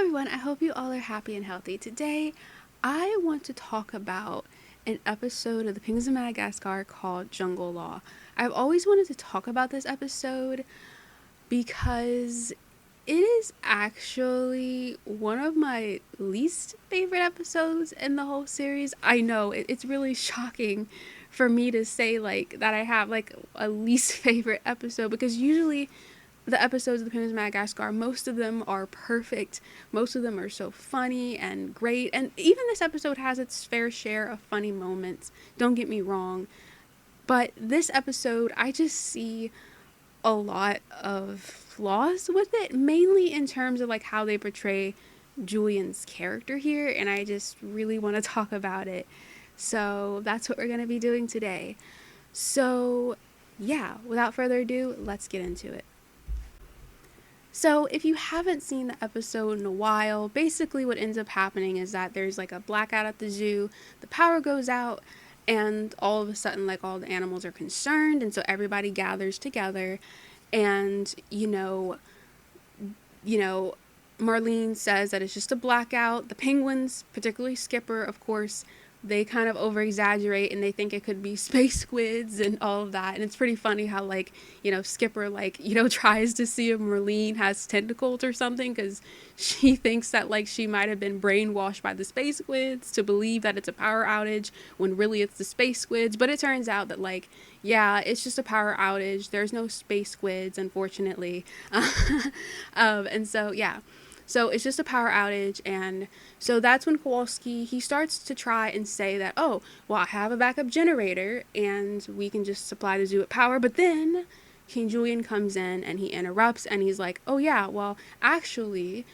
everyone, I hope you all are happy and healthy. Today, I want to talk about an episode of The Penguins of Madagascar called Jungle Law. I've always wanted to talk about this episode because it is actually one of my least favorite episodes in the whole series. I know, it's really shocking for me to say that I have a least favorite episode, because usually the episodes of The Penguins of Madagascar, most of them are perfect. Most of them are so funny and great. And even this episode has its fair share of funny moments. Don't get me wrong. But this episode, I just see a lot of flaws with it, mainly in terms of how they portray Julien's character here. And I just really want to talk about it. So that's what we're going to be doing today. So yeah, without further ado, let's get into it. So if you haven't seen the episode in a while, basically what ends up happening is that there's a blackout at the zoo, the power goes out, and all of a sudden all the animals are concerned, and so everybody gathers together, and Marlene says that it's just a blackout. The penguins, particularly Skipper, of course, they kind of over exaggerate and they think it could be space squids and all of that. And it's pretty funny how Skipper tries to see if Marlene has tentacles or something, because she thinks that she might have been brainwashed by the space squids to believe that it's a power outage when really it's the space squids. But it turns out that yeah, it's just a power outage. There's no space squids, unfortunately. And so yeah. So it's just a power outage, and so that's when Kowalski, he starts to try and say that, oh, well, I have a backup generator, and we can just supply the zoo with power. But then King Julien comes in, and he interrupts, and he's like, oh, yeah, well, actually,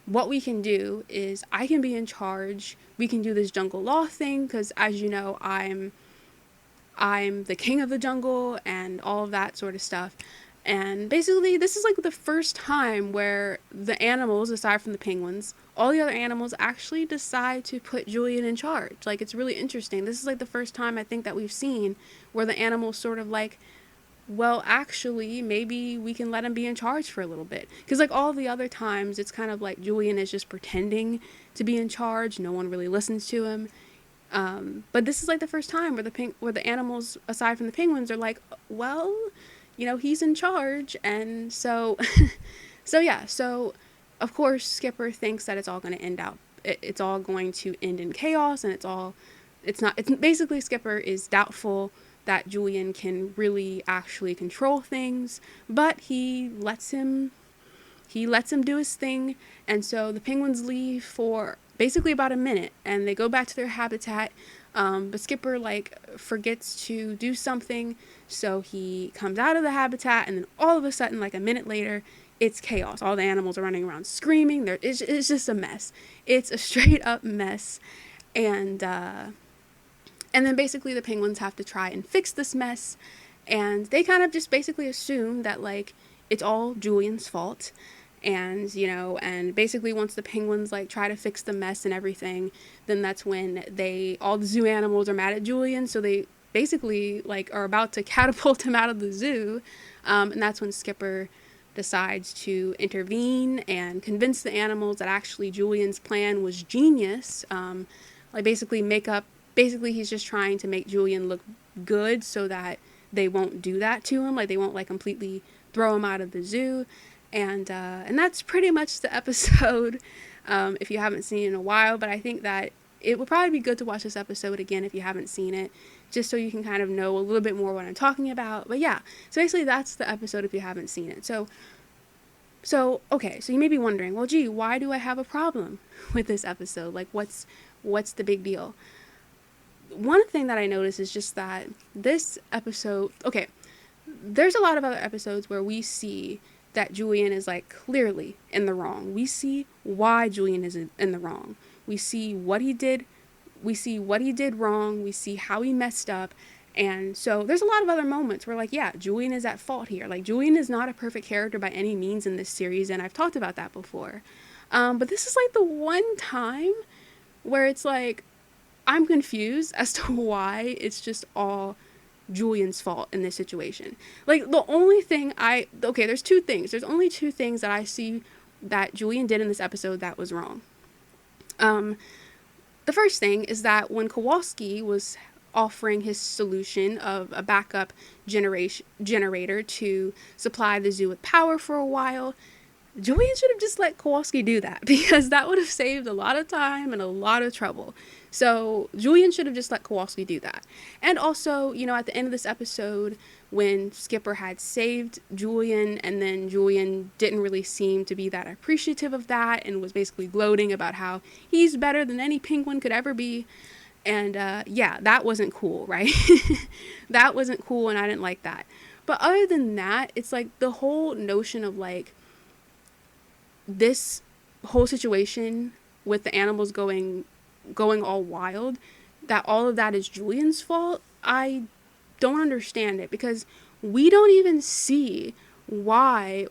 what we can do is I can be in charge. We can do this jungle law thing, because as you know, I'm the king of the jungle, and all of that sort of stuff. And basically, this is the first time where the animals, aside from the penguins, all the other animals actually decide to put Julien in charge. It's really interesting. This is the first time I think that we've seen where the animals sort of well, actually, maybe we can let him be in charge for a little bit. Because all the other times, it's kind of Julien is just pretending to be in charge. No one really listens to him. But this is the first time where the animals, aside from the penguins, are well, he's in charge. And so, so of course, Skipper thinks that it's all going to it's all going to end in chaos, and it's basically Skipper is doubtful that Julien can really actually control things, but he lets him do his thing. And so the penguins leave for basically about a minute, and they go back to their habitat. But Skipper forgets to do something, so he comes out of the habitat, and then all of a sudden, a minute later, it's chaos. All the animals are running around screaming. It's just a mess. It's a straight up mess. And then basically the penguins have to try and fix this mess, and they kind of just basically assume that it's all Julien's fault. And and basically once the penguins try to fix the mess and everything, then that's when all the zoo animals are mad at Julien, so they basically are about to catapult him out of the zoo. And that's when Skipper decides to intervene and convince the animals that actually Julien's plan was genius. Basically he's just trying to make Julien look good so that they won't do that to him. They won't completely throw him out of the zoo. And that's pretty much the episode, if you haven't seen it in a while. But I think that it would probably be good to watch this episode again if you haven't seen it, just so you can kind of know a little bit more what I'm talking about. But yeah, so basically that's the episode if you haven't seen it. So okay, so you may be wondering, well, gee, why do I have a problem with this episode? What's the big deal? One thing that I noticed is just that this episode, okay, there's a lot of other episodes where we see that Julien is clearly in the wrong. We see why Julien is in the wrong. We see what he did. We see what he did wrong. We see how he messed up. And so there's a lot of other moments where yeah, Julien is at fault here. Julien is not a perfect character by any means in this series, and I've talked about that before. But this is the one time where it's I'm confused as to why it's just all Julien's fault in this situation. The only thing there's two things. There's only two things that I see that Julien did in this episode that was wrong. The first thing is that when Kowalski was offering his solution of a backup generator to supply the zoo with power for a while, Julien should have just let Kowalski do that, because that would have saved a lot of time and a lot of trouble. So Julien should have just let Kowalski do that. And also, you know, at the end of this episode, when Skipper had saved Julien, and then Julien didn't really seem to be that appreciative of that and was basically gloating about how he's better than any penguin could ever be. And yeah, that wasn't cool, right? That wasn't cool, and I didn't like that. But other than that, it's like the whole notion of like this whole situation with the animals going all wild, that all of that is Julien's fault. I don't understand it, because we don't even see why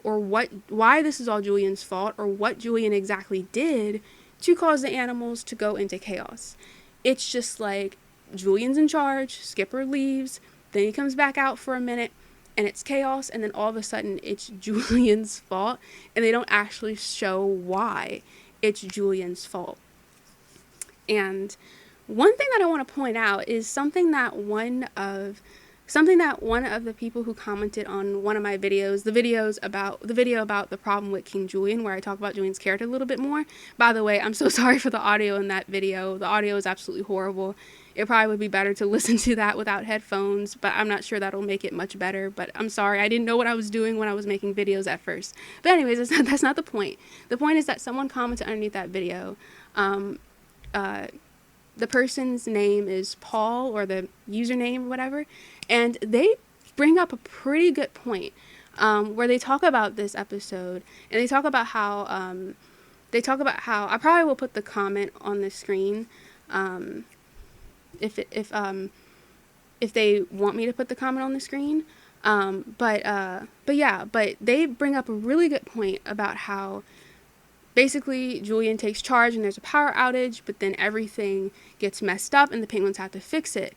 this is all Julien's fault, or what Julien exactly did to cause the animals to go into chaos. It's just like Julien's in charge, Skipper leaves, then he comes back out for a minute, and it's chaos, and then all of a sudden it's Julien's fault, and they don't actually show why it's Julien's fault. And one thing that I want to point out is something that one of the people who commented on one of my videos, the video about the problem with King Julien, where I talk about Julien's character a little bit more. By the way, I'm so sorry for the audio in that video. The audio is absolutely horrible. It probably would be better to listen to that without headphones, but I'm not sure that'll make it much better. But I'm sorry, I didn't know what I was doing when I was making videos at first. But anyways, that's not the point. The point is that someone commented underneath that video. The person's name is Paul, or the username or whatever, and they bring up a pretty good point, where they talk about this episode, and they talk about how I probably will put the comment on the screen, if they want me to put the comment on the screen, but they bring up a really good point about how basically Julien takes charge and there's a power outage, but then everything gets messed up and the penguins have to fix it.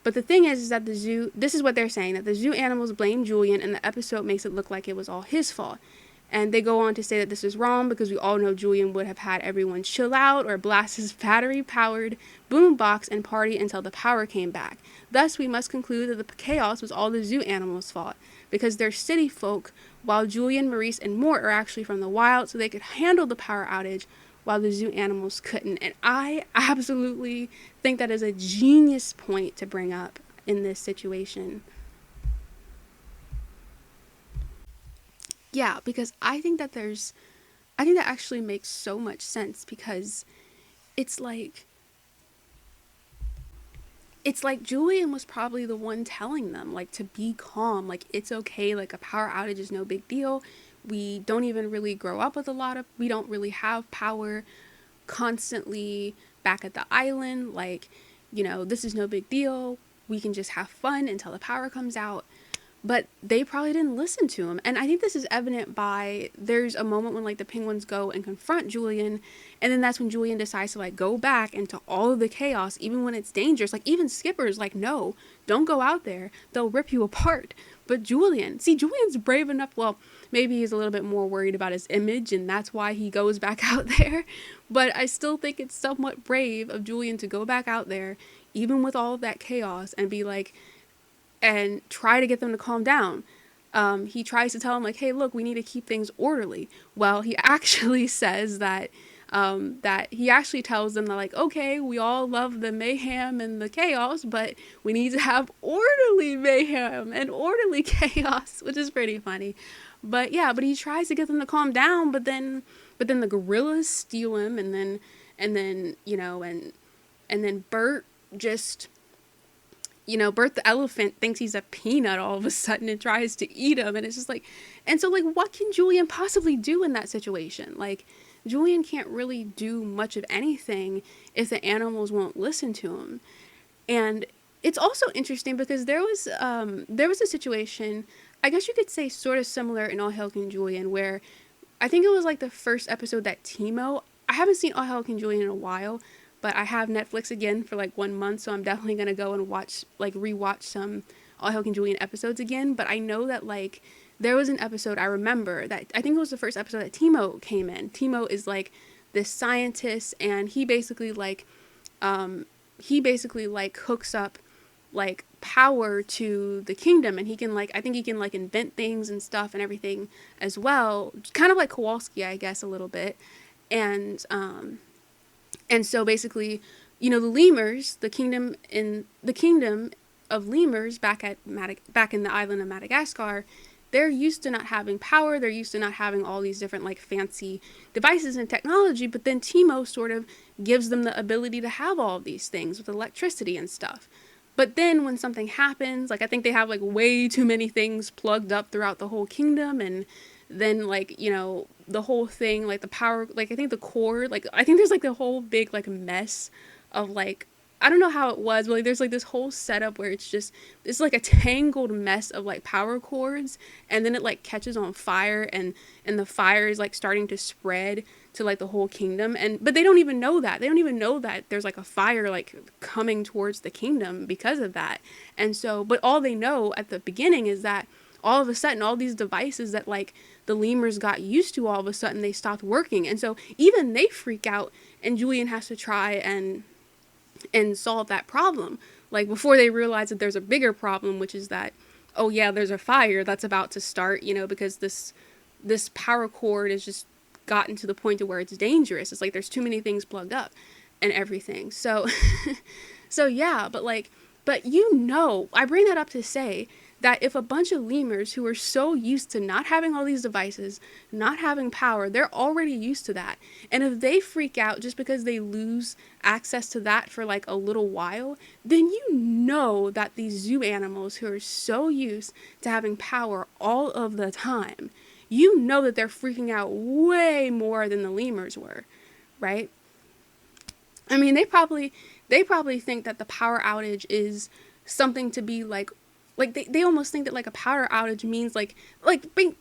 But the thing is that the zoo, this is what they're saying, that the zoo animals blame Julien, and the episode makes it look like it was all his fault. And they go on to say that this is wrong, because we all know Julien would have had everyone chill out or blast his battery-powered boombox and party until the power came back. Thus, we must conclude that the chaos was all the zoo animals' fault, because they're city folk, while Julien, Maurice, and Mort are actually from the wild, so they could handle the power outage, while the zoo animals couldn't. And I absolutely think that is a genius point to bring up in this situation. Yeah, because I think that actually makes so much sense, because it's like Julien was probably the one telling them, like, to be calm, like, it's okay, like, a power outage is no big deal. We don't even really grow up with we don't really have power constantly back at the island, like, you know, this is no big deal. We can just have fun until the power comes out. But they probably didn't listen to him. And I think this is evident by, there's a moment when, like, the penguins go and confront Julien, and then that's when Julien decides to, like, go back into all of the chaos, even when it's dangerous. Like, even Skipper's like, no, don't go out there. They'll rip you apart. But Julien's brave enough. Well, maybe he's a little bit more worried about his image, and that's why he goes back out there. But I still think it's somewhat brave of Julien to go back out there, even with all of that chaos, and be like, and try to get them to calm down. He tries to tell them, like, hey, look, we need to keep things orderly. Well, he actually says that he actually tells them that, like, okay, we all love the mayhem and the chaos, but we need to have orderly mayhem and orderly chaos, which is pretty funny. But yeah, but he tries to get them to calm down, but then the gorillas steal him, and then Bert just, Bert the elephant thinks he's a peanut all of a sudden and tries to eat him. And it's just like, and so, like, what can Julien possibly do in that situation? Like, Julien can't really do much of anything if the animals won't listen to him. And it's also interesting because there was a situation, I guess you could say sort of similar in All Hail King Julien, where I think it was like the first episode that Timo, I haven't seen All Hail King Julien in a while, but I have Netflix again for like 1 month, so I'm definitely going to go and rewatch some All Hail King Julien episodes again. But I know that, like, there was an episode I remember that I think it was the first episode that Timo came in. Timo is like this scientist, and he basically like hooks up like power to the kingdom, and he can like, I think he can like invent things and stuff and everything as well, kind of like Kowalski, I guess, a little bit. And so basically, you know, the lemurs, the kingdom of lemurs back in the island of Madagascar, they're used to not having power. They're used to not having all these different like fancy devices and technology. But then Timo sort of gives them the ability to have all of these things with electricity and stuff. But then when something happens, like I think they have like way too many things plugged up throughout the whole kingdom, and then like, you know, the whole thing, like the power, like I think the cord, like I think there's like the whole big like mess of like, I don't know how it was, but like there's like this whole setup where it's like a tangled mess of like power cords, and then it like catches on fire, and the fire is like starting to spread to like the whole kingdom, but they don't even know that. They don't even know that there's like a fire like coming towards the kingdom because of that. And so, but all they know at the beginning is that all of a sudden all these devices that like the lemurs got used to, all of a sudden they stopped working. And so even they freak out, and Julien has to try and solve that problem, like before they realize that there's a bigger problem, which is that, oh yeah, there's a fire that's about to start, you know, because this power cord is just gotten to the point to where it's dangerous. It's like there's too many things plugged up and everything. So so yeah, but you know, I bring that up to say that if a bunch of lemurs who are so used to not having all these devices, not having power, they're already used to that. And if they freak out just because they lose access to that for like a little while, then you know that these zoo animals who are so used to having power all of the time, you know that they're freaking out way more than the lemurs were, right? I mean, they probably think that the power outage is something to be like they almost think that like a power outage means like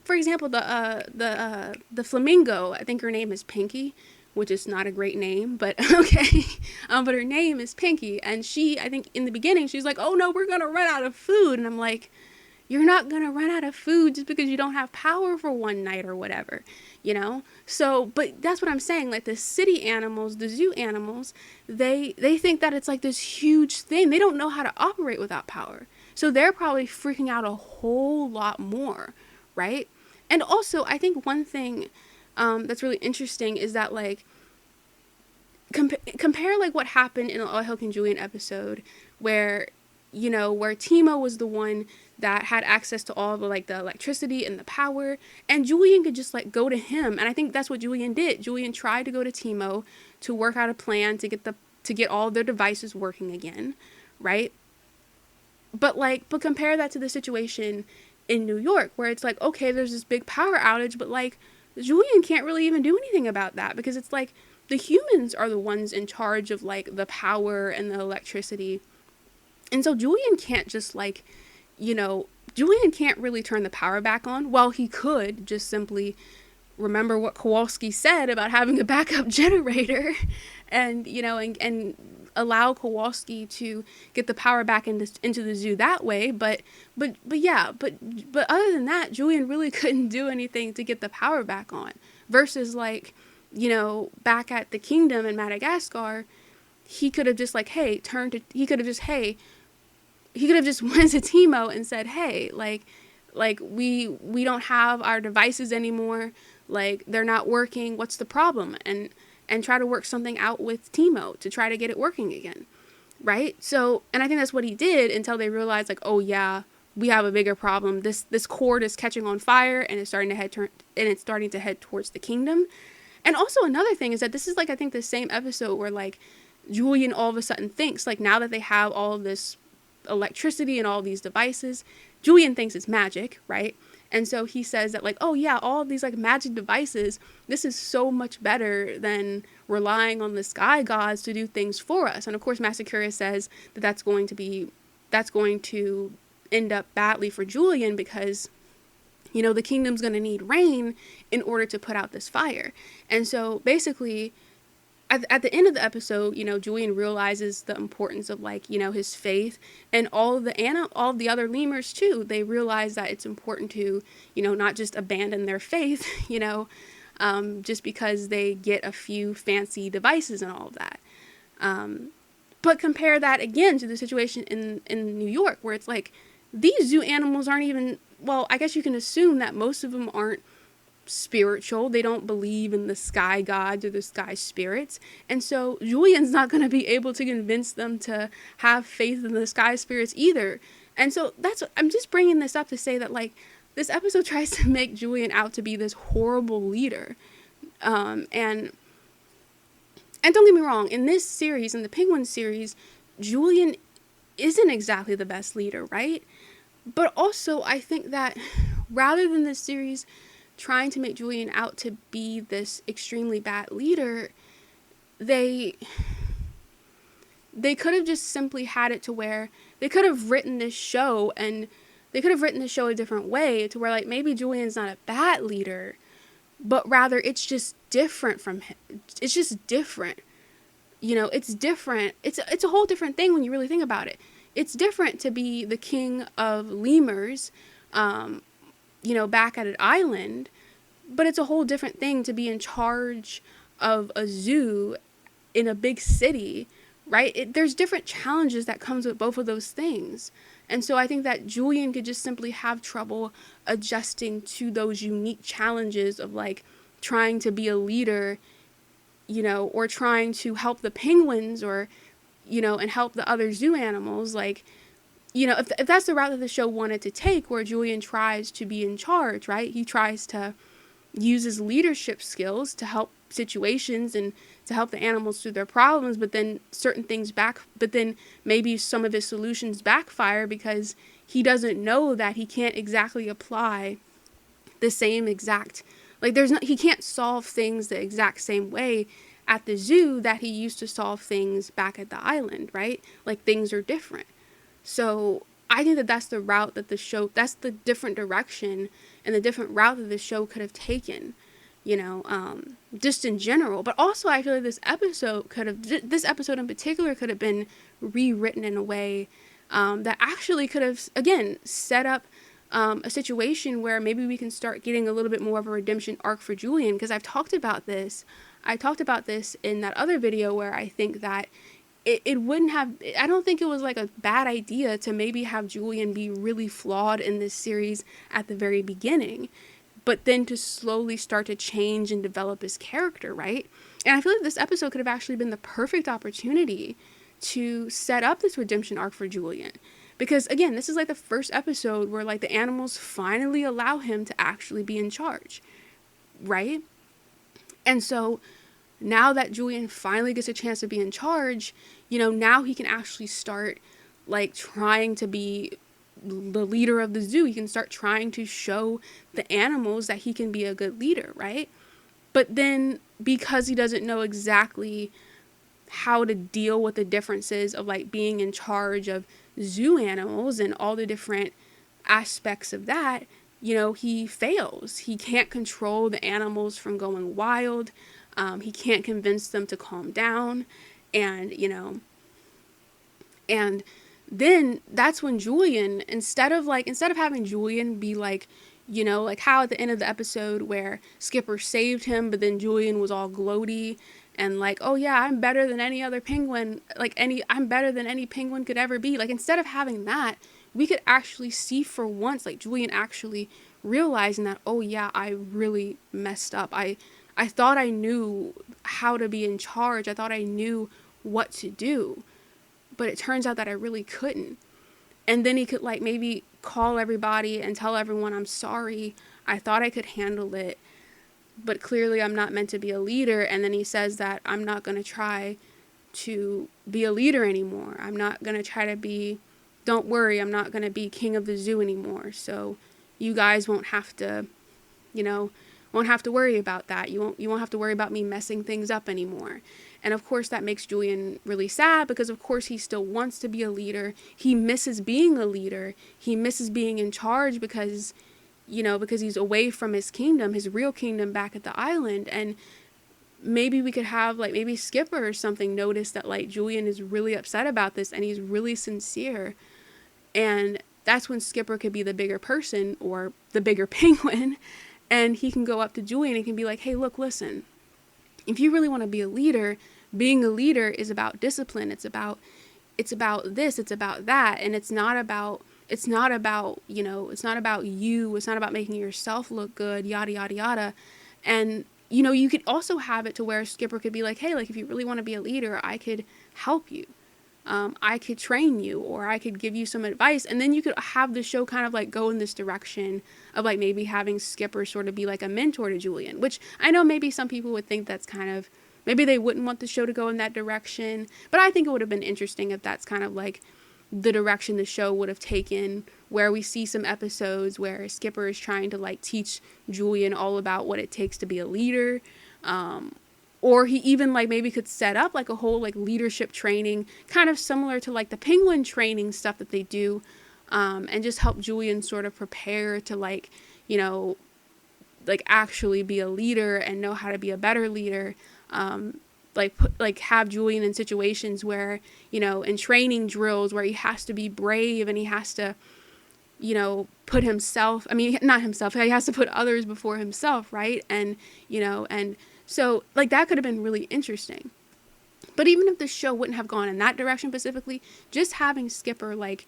for example the flamingo, I think her name is Pinky, which is not a great name, but okay. But her name is Pinky, and I think in the beginning she's like, oh no, we're gonna run out of food, and I'm like, you're not going to run out of food just because you don't have power for one night or whatever, you know? So, but that's what I'm saying. Like the city animals, the zoo animals, they think that it's like this huge thing. They don't know how to operate without power. So they're probably freaking out a whole lot more, right? And also, I think one thing that's really interesting is that like, compare like what happened in a Hulk and Julien episode where, you know, where Timo was the one that had access to all the like the electricity and the power, and Julien could just like go to him. And I think that's what Julien did. Julien tried to go to Timo to work out a plan to get all their devices working again, right? But compare that to the situation in New York where it's like, okay, there's this big power outage, but like Julien can't really even do anything about that because it's like the humans are the ones in charge of like the power and the electricity. And so Julien can't just like, you know, Julien can't really turn the power back on. Well, he could just simply remember what Kowalski said about having a backup generator and, you know, and allow Kowalski to get the power back into the zoo that way. But other than that, Julien really couldn't do anything to get the power back on versus like, you know, back at the kingdom in Madagascar, he could have just like, he could have just went to Timo and said, hey, like we don't have our devices anymore. Like they're not working. What's the problem? And try to work something out with Timo to try to get it working again. Right. So, and I think that's what he did until they realized like, oh yeah, we have a bigger problem. This cord is catching on fire and it's starting to head towards the kingdom. And also another thing is that this is like, I think the same episode where like Julien all of a sudden thinks like now that they have all of this electricity and all these devices, Julien thinks it's magic, right? And so he says that like, oh yeah, all of these like magic devices, this is so much better than relying on the sky gods to do things for us. And of course Massacura says that that's going to end up badly for Julien because, you know, the kingdom's going to need rain in order to put out this fire. And so basically, at the end of the episode, Julien realizes the importance of, like, his faith, and all of the other lemurs too. They realize that it's important to, not just abandon their faith, just because they get a few fancy devices and all of that. But compare that again to the situation in New York, where it's like, these zoo animals aren't even, well, I guess you can assume that most of them aren't spiritual. They don't believe in the sky gods or the sky spirits. And so Julien's not going to be able to convince them to have faith in the sky spirits either. And so I'm just bringing this up to say that, like, this episode tries to make Julien out to be this horrible leader. And don't get me wrong, in this series, in the Penguin series, Julien isn't exactly the best leader, right? But also, I think that rather than this series trying to make Julien out to be this extremely bad leader, they could have just simply had it to where they could have written this show a different way, to where, like, maybe Julien's not a bad leader, but rather it's just different from him. It's just different. It's different. It's a whole different thing when you really think about it. It's different to be the king of lemurs, back at an island, but it's a whole different thing to be in charge of a zoo in a big city, right? There's different challenges that comes with both of those things. And so I think that Julien could just simply have trouble adjusting to those unique challenges of, like, trying to be a leader, or trying to help the penguins, or, and help the other zoo animals. Like, if that's the route that the show wanted to take, where Julien tries to be in charge, right? He tries to use his leadership skills to help situations and to help the animals through their problems, but then maybe some of his solutions backfire because he doesn't know that he can't exactly apply the same exact, like, he can't solve things the exact same way at the zoo that he used to solve things back at the island, right? Like, things are different. So I think that that's the different direction and the different route that the show could have taken, just in general. But also, I feel like this episode in particular could have been rewritten in a way that actually could have, again, set up a situation where maybe we can start getting a little bit more of a redemption arc for Julien, because I've talked about this. I talked about this in that other video where I think that it wouldn't have, I don't think it was like a bad idea to maybe have Julien be really flawed in this series at the very beginning, but then to slowly start to change and develop his character, right? And I feel like this episode could have actually been the perfect opportunity to set up this redemption arc for Julien. Because, again, this is like the first episode where, like, the animals finally allow him to actually be in charge, right? And so now that Julien finally gets a chance to be in charge, now he can actually start, like, trying to be the leader of the zoo. He can start trying to show the animals that he can be a good leader, right? But then, because he doesn't know exactly how to deal with the differences of, like, being in charge of zoo animals and all the different aspects of that, he fails. He can't control the animals from going wild. He can't convince them to calm down. And, and then that's when Julien, instead of having Julien be like, like how at the end of the episode where Skipper saved him, but then Julien was all gloaty and like, oh yeah, I'm better than any other penguin, I'm better than any penguin could ever be. Like, instead of having that, we could actually see for once, like, Julien actually realizing that, oh yeah, I really messed up. I thought I knew how to be in charge. I thought I knew what to do, but it turns out that I really couldn't. And then he could, like, maybe call everybody and tell everyone, I'm sorry, I thought I could handle it, but clearly I'm not meant to be a leader. And then he says that I'm not going to try to be a leader anymore. I'm not going to try to be, don't worry, I'm not going to be king of the zoo anymore. So you guys won't have to, won't have to worry about that. You won't have to worry about me messing things up anymore. And of course that makes Julien really sad, because of course he still wants to be a leader. He misses being a leader. He misses being in charge because he's away from his kingdom, his real kingdom back at the island. And maybe we could have like maybe Skipper or something notice that like Julien is really upset about this and he's really sincere, and that's when Skipper could be the bigger person or the bigger penguin, and he can go up to Julien and can be like, hey, look, listen, if you really want to be a leader, being a leader is about discipline. It's about this, it's about that, and it's not about you know, it's not about you, it's not about making yourself look good, yada yada yada. And you know, you could also have it to where Skipper could be like, hey, like if you really want to be a leader, I could help you. I could train you, or I could give you some advice. And then you could have the show kind of like go in this direction of like maybe having Skipper sort of be like a mentor to Julien, which I know maybe some people would think that's kind of, maybe they wouldn't want the show to go in that direction. But I think it would have been interesting if that's kind of like the direction the show would have taken, where we see some episodes where Skipper is trying to like teach Julien all about what it takes to be a leader. Or he even like maybe could set up like a whole like leadership training, kind of similar to like the penguin training stuff that they do, and just help Julien sort of prepare to like, you know, like actually be a leader and know how to be a better leader. Like have Julien in situations where, you know, in training drills where he has to be brave and he has to, you know, put himself, I mean, not himself, he has to put others before himself, right? And, you know, and so like that could have been really interesting. But even if the show wouldn't have gone in that direction specifically, just having Skipper, like,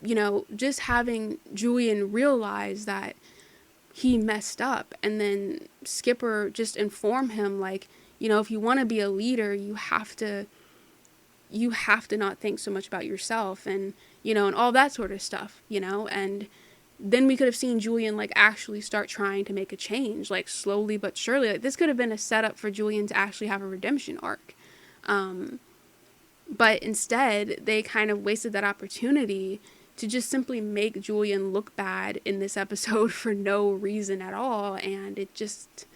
you know, just having Julien realize that he messed up, and then Skipper just inform him like, you know, if you want to be a leader, you have to not think so much about yourself, and, you know, and all that sort of stuff, you know. And then we could have seen Julien like actually start trying to make a change, like slowly but surely. Like this could have been a setup for Julien to actually have a redemption arc. But instead they kind of wasted that opportunity to just simply make Julien look bad in this episode for no reason at all. And it just,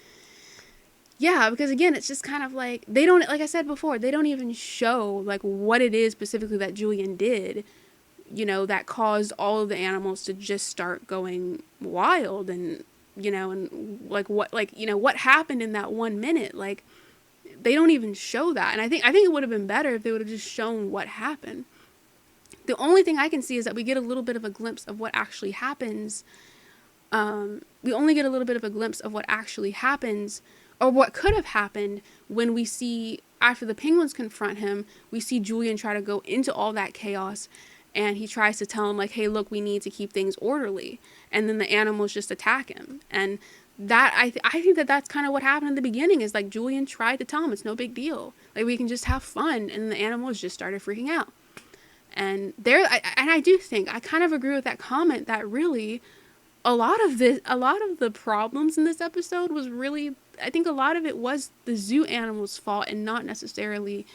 yeah, because again, it's just kind of like, they don't, like I said before, they don't even show like what it is specifically that Julien did, you know, that caused all of the animals to just start going wild. And, you know, and like what, like, you know, what happened in that 1 minute, like they don't even show that. And I think it would have been better if they would have just shown what happened. The only thing I can see is that we get a little bit of a glimpse of what actually happens. We only get a little bit of a glimpse of what actually happens, or what could have happened, when we see, after the penguins confront him, we see Julien try to go into all that chaos, and he tries to tell him like, hey, look, we need to keep things orderly. And then the animals just attack him. And that, I think that that's kind of what happened in the beginning, is like Julien tried to tell him it's no big deal. Like we can just have fun. And the animals just started freaking out. And I do think, I kind of agree with that comment, that really a lot of the problems in this episode was really, I think a lot of it was the zoo animals' fault and not necessarily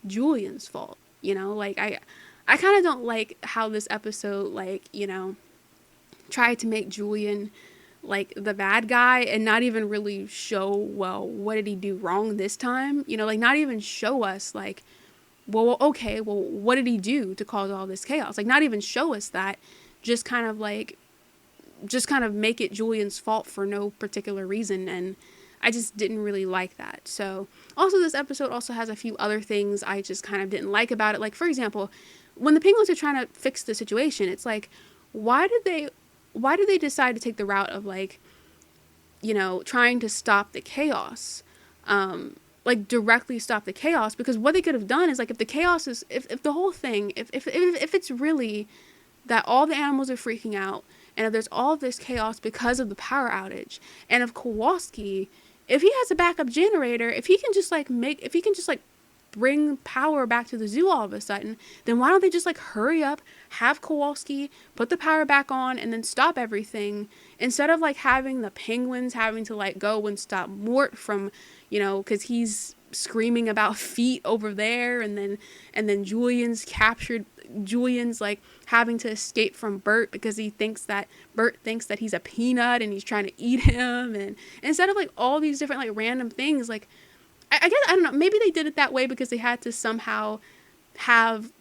Julien's fault. You know, like I kind of don't like how this episode, like, you know, tried to make Julien like the bad guy and not even really show, well, what did he do wrong this time? You know, like not even show us like, well, okay, well, what did he do to cause all this chaos? Like not even show us that, just kind of make it Julien's fault for no particular reason. And I just didn't really like that. So also this episode also has a few other things I just kind of didn't like about it. Like, for example, when the penguins are trying to fix the situation, it's like, why did they decide to take the route of like, you know, trying to stop the chaos? Like directly stop the chaos, because what they could have done is like, if the chaos is, if the whole thing, if it's really that all the animals are freaking out, and if there's all this chaos because of the power outage, and if Kowalski, if he has a backup generator, if he can just bring power back to the zoo all of a sudden, then why don't they just like hurry up, have Kowalski put the power back on, and then stop everything, instead of like having the penguins having to like go and stop Mort from, you know, because he's screaming about feet over there, and then Julien's like having to escape from Bert because Bert thinks that he's a peanut and he's trying to eat him, and instead of like all these different like random things, like I guess, I don't know, maybe they did it that way because they had to somehow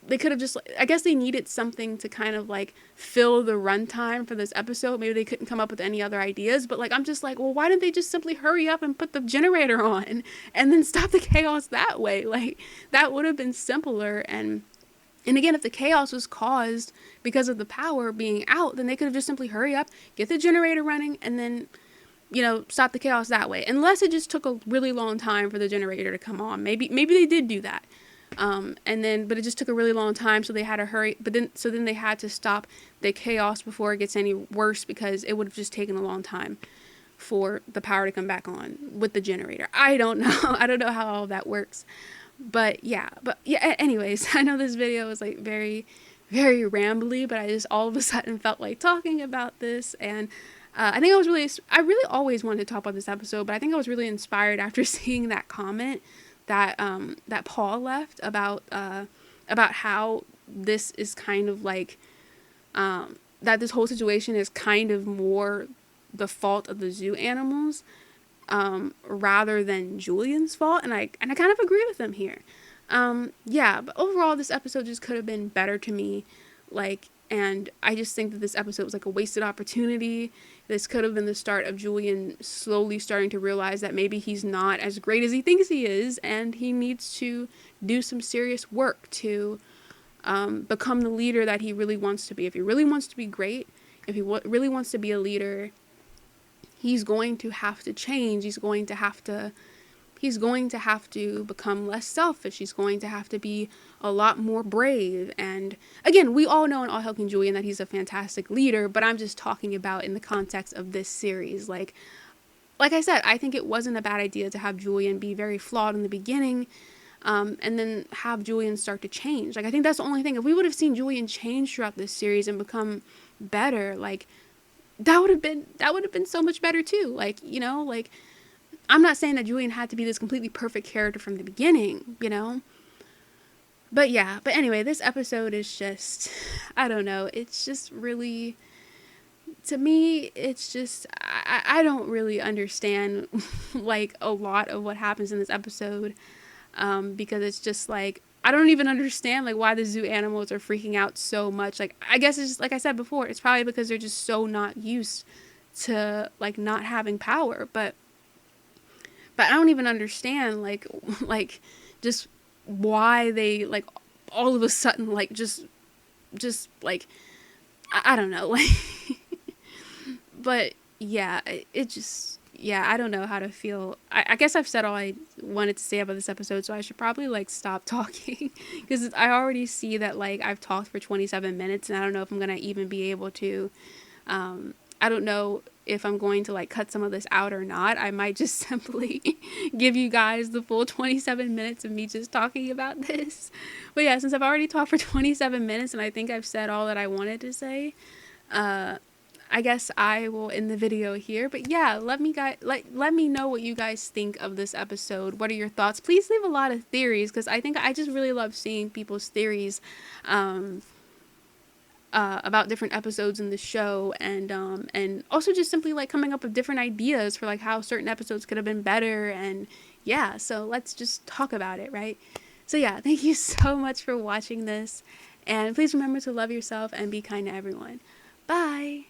they could have just, I guess they needed something to kind of like fill the runtime for this episode. Maybe they couldn't come up with any other ideas, but like I'm just like, well, why didn't they just simply hurry up and put the generator on and then stop the chaos that way? Like that would have been simpler. And again, if the chaos was caused because of the power being out, then they could have just simply hurry up, get the generator running, and then, you know, stop the chaos that way. Unless it just took a really long time for the generator to come on. Maybe they did do that. But it just took a really long time, so they had to hurry. So then they had to stop the chaos before it gets any worse, because it would have just taken a long time for the power to come back on with the generator. I don't know. I don't know how all that works. But yeah, anyways, I know this video was like very, very rambly, but I just all of a sudden felt like talking about this. And I think I really always wanted to talk about this episode, but I think I was really inspired after seeing that comment that Paul left about how this is kind of like, that this whole situation is kind of more the fault of the zoo animals, rather than Julien's fault. And I kind of agree with him here. But overall this episode just could have been better to me. And I just think that this episode was like a wasted opportunity. This could have been the start of Julien slowly starting to realize that maybe he's not as great as he thinks he is, and he needs to do some serious work to become the leader that he really wants to be. If he really wants to be great, if he really wants to be a leader, he's going to have to change. He's going to have to become less selfish. He's going to have to be a lot more brave. And again, we all know in All Hail King Julien that he's a fantastic leader, but I'm just talking about in the context of this series. Like I said, I think it wasn't a bad idea to have Julien be very flawed in the beginning, and then have Julien start to change. Like, I think that's the only thing. If we would have seen Julien change throughout this series and become better, like, that would have been so much better too. Like, you know, like, I'm not saying that Julien had to be this completely perfect character from the beginning, you know? But yeah, but anyway, this episode is just, I don't know, it's just really, to me, it's just, I don't really understand, like, a lot of what happens in this episode, because it's just, like, I don't even understand, like, why the zoo animals are freaking out so much. Like, I guess it's just, like I said before, it's probably because they're just so not used to, like, not having power, but I don't even understand, like, just why they, like, all of a sudden, like, just, like, I don't know, like, but, yeah, it just, yeah, I don't know how to feel. I guess I've said all I wanted to say about this episode, so I should probably, like, stop talking, because I already see that, like, I've talked for 27 minutes, and I don't know if I'm gonna even be able to, I don't know if I'm going to, like, cut some of this out or not. I might just simply give you guys the full 27 minutes of me just talking about this. But yeah, since I've already talked for 27 minutes and I think I've said all that I wanted to say, I guess I will end the video here. But yeah, let me know what you guys think of this episode. What are your thoughts? Please leave a lot of theories, because I think I just really love seeing people's theories about different episodes in the show, and also just simply, like, coming up with different ideas for, like, how certain episodes could have been better. And yeah, so let's just talk about it, right? So yeah, thank you so much for watching this, and please remember to love yourself and be kind to everyone. Bye.